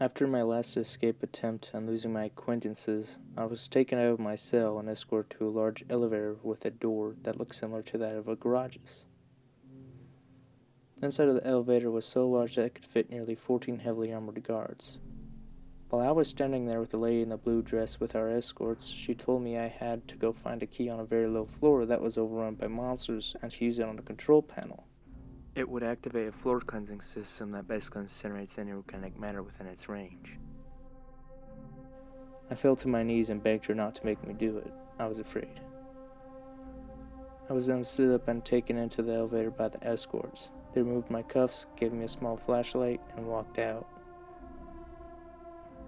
After my last escape attempt and losing my acquaintances, I was taken out of my cell and escorted to a large elevator with a door that looked similar to that of a garage's. The inside of the elevator was so large that it could fit nearly 14 heavily armored guards. While I was standing there with the lady in the blue dress with our escorts, she told me I had to go find a key on a very low floor that was overrun by monsters and to use it on a control panel. It would activate a floor cleansing system that basically incinerates any organic matter within its range. I fell to my knees and begged her not to make me do it. I was afraid. I was then stood up and taken into the elevator by the escorts. They removed my cuffs, gave me a small flashlight, and walked out.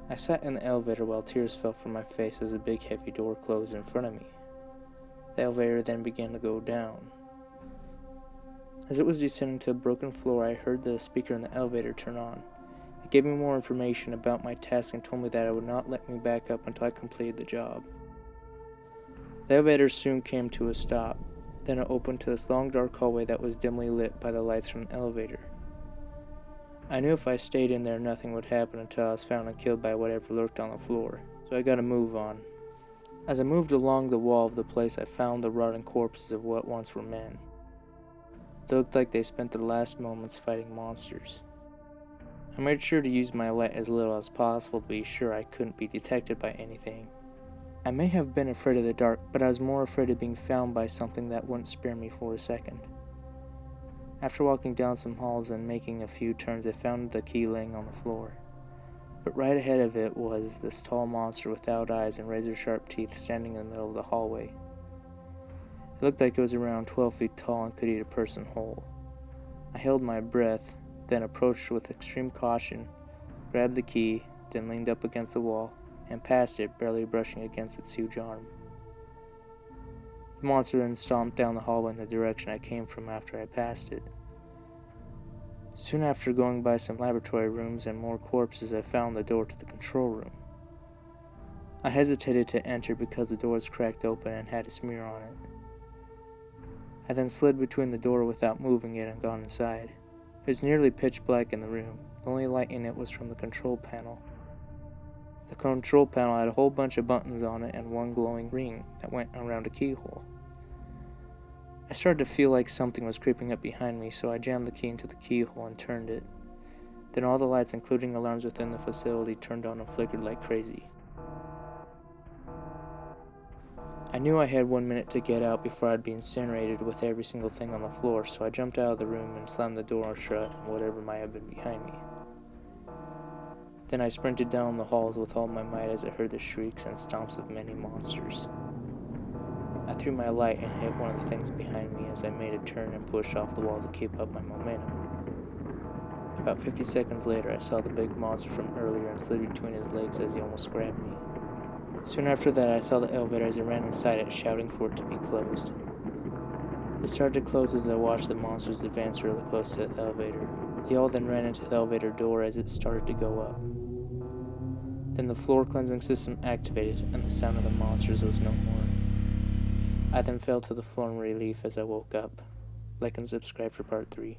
I sat in the elevator while tears fell from my face as a big heavy door closed in front of me. The elevator then began to go down. As it was descending to the broken floor, I heard the speaker in the elevator turn on. It gave me more information about my task and told me that it would not let me back up until I completed the job. The elevator soon came to a stop. Then it opened to this long dark hallway that was dimly lit by the lights from the elevator. I knew if I stayed in there nothing would happen until I was found and killed by whatever lurked on the floor, so I got to move on. As I moved along the wall of the place, I found the rotting corpses of what once were men. They looked like they spent their last moments fighting monsters. I made sure to use my light as little as possible to be sure I couldn't be detected by anything. I may have been afraid of the dark, but I was more afraid of being found by something that wouldn't spare me for a second. After walking down some halls and making a few turns, I found the key laying on the floor. But right ahead of it was this tall monster without eyes and razor-sharp teeth standing in the middle of the hallway. It looked like it was around 12 feet tall and could eat a person whole. I held my breath, then approached with extreme caution, grabbed the key, then leaned up against the wall, and passed it, barely brushing against its huge arm. The monster then stomped down the hallway in the direction I came from after I passed it. Soon after going by some laboratory rooms and more corpses, I found the door to the control room. I hesitated to enter because the door was cracked open and had a smear on it. I then slid between the door without moving it and got inside. It was nearly pitch black in the room. The only light in it was from the control panel. The control panel had a whole bunch of buttons on it and one glowing ring that went around a keyhole. I started to feel like something was creeping up behind me, so I jammed the key into the keyhole and turned it. Then all the lights, including alarms within the facility, turned on and flickered like crazy. I knew I had 1 minute to get out before I'd be incinerated with every single thing on the floor, so I jumped out of the room and slammed the door shut and whatever might have been behind me. Then I sprinted down the halls with all my might as I heard the shrieks and stomps of many monsters. I threw my light and hit one of the things behind me as I made a turn and pushed off the wall to keep up my momentum. About 50 seconds later, I saw the big monster from earlier and slid between his legs as he almost grabbed me. Soon after that, I saw the elevator as I ran inside it, shouting for it to be closed. It started to close as I watched the monsters advance really close to the elevator. They all then ran into the elevator door as it started to go up. Then the floor cleansing system activated and the sound of the monsters was no more. I then fell to the floor in relief as I woke up. Like and subscribe for part 3.